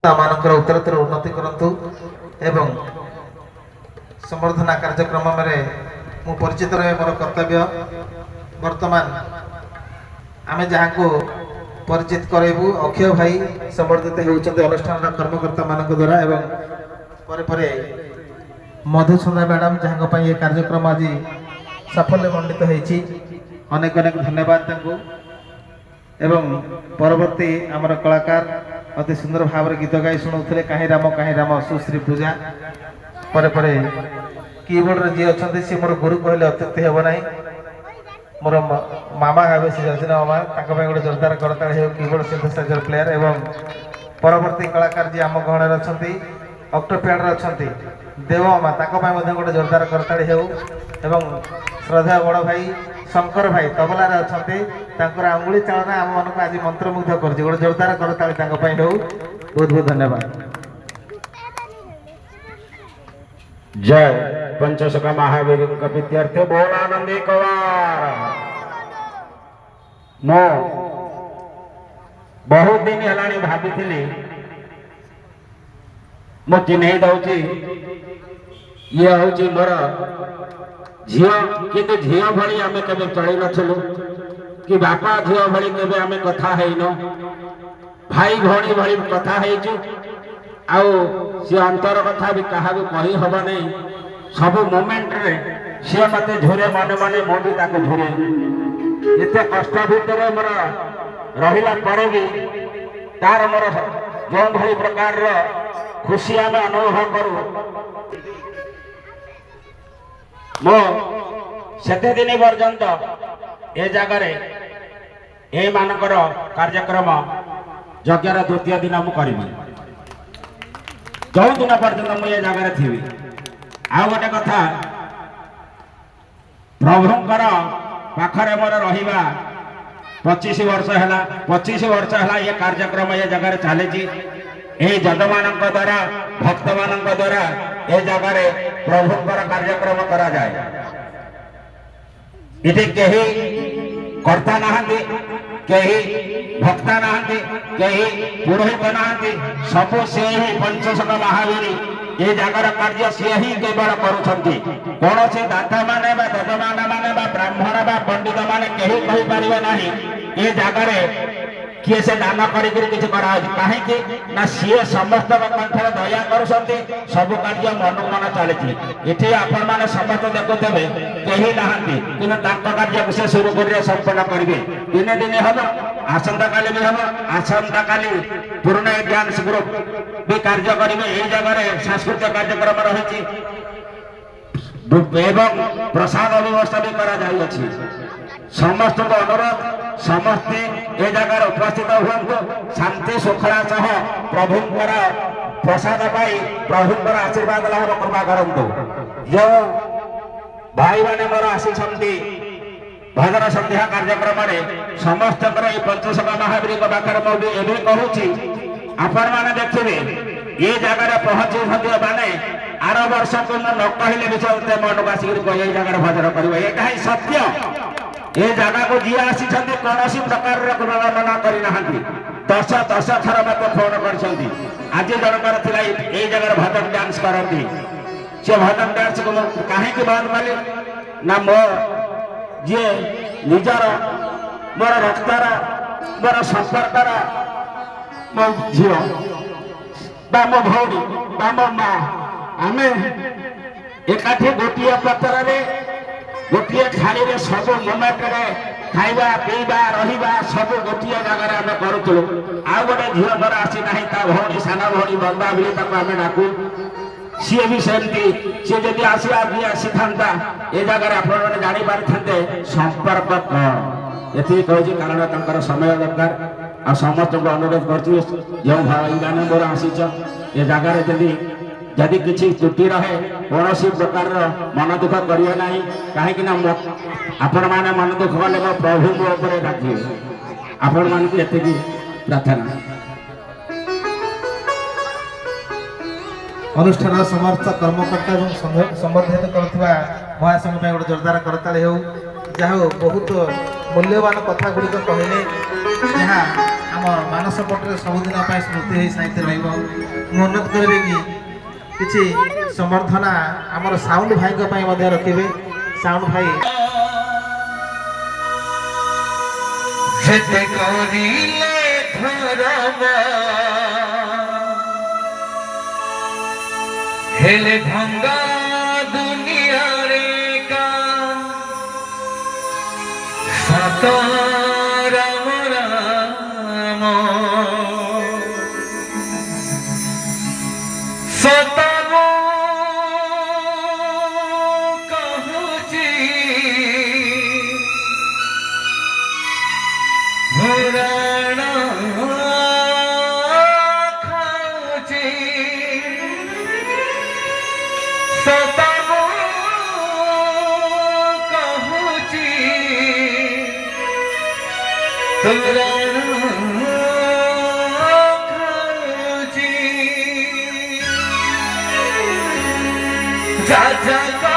आमानकर उत्तरोत्तर उन्नति करंतु एवं संवर्धना कार्यक्रम में मु परिचित रहे मोर कर्तव्य वर्तमान आमे जहाँ को परिचित करेबू अक्षय भाई संवर्धित होउछन्ते अनुष्ठान कर्मकर्ता मानक द्वारा एवं परे परे मधुसूदना मैडम जहाँ पई ये कार्यक्रम आज साफल्य मंडित होईछि अनेक अनेक धन्यवाद तांको एवं परवर्ती आमर कलाकार अति सुंदर भाव गीत गाई शुणुले कहीं राम सुश्री पूजा परे परे कीबोर्ड रे जी अच्छा सी मोर गुरु कहले अत्युक्ति हेब ना मोर मामा गावे से जर्जिना मामा गोटे जोरदार करताल हो कीबोर्ड सिंथेसाइजर प्लेयर एवं परवर्ती कलाकार जी आम गहण अच्छा ऑक्टोपैड अच्छा देव मामा गोटे जोरदार करताल हो एवं श्रद्धा बड़ भाई शंकर भाई तबला अच्छा अंगुली चालना आम मन को आज मंत्रमुग्ध कर गोटे जोरदार करताली हो बहुत बहुत धन्यवाद। जय पंचसखा महावीर विद्यार्थी बोल आनंदी कवार मो बहुत दिन है भाभी मो चिन्ह दौची ये हूँ मोर झील कि झील भली आम के चल नलु कि बापा झील भली के आम कथा भाई भौणी भली कथा सी अंतर कथा भी क्या कही हम नहीं सब मोमेंट रे सी मत झुरे मन मन मुझे झुरे एत कष्ट भितर मोर रहा पर भी तार मोर जो भाई प्रकार खुशी आम अनुभव करूँ मो सेते दिन पर्यंत ए जगार ए मानकर कार्यक्रम यज्ञर द्वितीय दिन मुझे जो दिन पर्यंत मुझे जगार थी आ गोटे कथा प्रभुंकर पाखरे मोर रहा 25 वर्ष है 25 वर्ष है ये कार्यक्रम ये जगार चली जग मान द्वारा भक्त मान द्वारा ए जगार प्रभुंकर कार्यक्रम करा जाए इति कही कर्ता नहांती कही भक्ता नहांती कही पुरोहित नहांती सब से ही पंचसखा महावीर ये जगार कार्य सी ही केवल करुछंती कौन से दाता माने बा दजमान माने बा ब्राह्मण बा पंडित माने कही कहि परिबे नाही ये जगार किए से दान कहीं ना सी समस्त कंठर दया कर सब कार्य मन मन चली ये आपण मैंने समस्त देखुवे कहीं नहांती कि कार्य को से शुरू कर संपन्न करेंगे दिन दिन हम आसंता काली भी हम आसंता काली पुराना डांस ग्रुप भी कार्य करेंगे यही जगह सांस्कृतिक कार्यक्रम रही एवं प्रसाद व्यवस्था भी करा समस्त को अनुरोध समस्ते ए जगार उपस्थित हूँ शांति श्रृंखला सह प्रभुंकर प्रसाद पाई प्रभुंकर आशीर्वाद लाभ कृपा करूँ जो भाई मैंने मोर आसी भजन संध्या कार्यक्रम समस्त पंचसखा महावीर पाखे मुझे कहूँ आपण मैंने देखिए ये जगार पहुंची मैंने आर वर्ष को न कहले भी चलते मन को आसिक जगार भजन कर ही सत्य ये जगह को जी आसी कौन प्रकार गणना करना 10 थर मत फोन कर आज जनकर थिला ये जगह भजन डांस करती से भजन डांस को कहीं बंद कली ना मो जी निजर मोर रक्तर मोर संपर्कर मो झी बा मो भौणी बा मो माँ आमे एकाठी गोटे पत्र गोटे थाली रे सब मोमेंट रे खाइबा पीबा रहिबा सब गोटे जगह आम करूँ आ गोटे झील घर आसी ना ता भौणी सान भौणी बंदा बोली आम डाकू सी भी सेमती सी जब आसवा भी आसी था ये जगह आप जानी पारे संपर्क कौन ये कहूँ कारण समय दरकार आ समस्त को अनुरोध कर जो भाई मैंने मोर आसी ये जगह जदि किसी त्रुटि रहे कौन प्रकार मन दुख करिए ना कहीं आपण मैंने मन दुख कले मो प्रभु मो डाके आपण मान ये प्रार्थना अनुष्ठान समर्थ कर्मकर्ता एवं संबंधित करुवा महासंघ गोटे जोरदार करताल हो जहाँ बहुत मूल्यवान कथा गुड़िक कहले जहाँ ଆମ ମାନସ ପଟରେ ସବୁଦିନ ପାଇଁ ସ୍ମୃତି ହେଇ ସାହିତ୍ୟ ରହିବ। ମୁଁ ଅନୁରୋଧ କରିବି କି କିଛି ସମ୍ବର୍ଦ୍ଧନା ଆମର ସାଉଣ୍ଡ ଭାଇଙ୍କ ପାଇଁ ମଧ୍ୟ ରଖିବେ। ସାଉଣ୍ଡ ଭାଇ যেতে করিলে ধরব হেলে ভাঙ্গা দুনিয়ারে কা সত রাম রাম সত কহুচি পুরাণ খাউচি সতম কহুচি পুরাণ খাউচি যা যা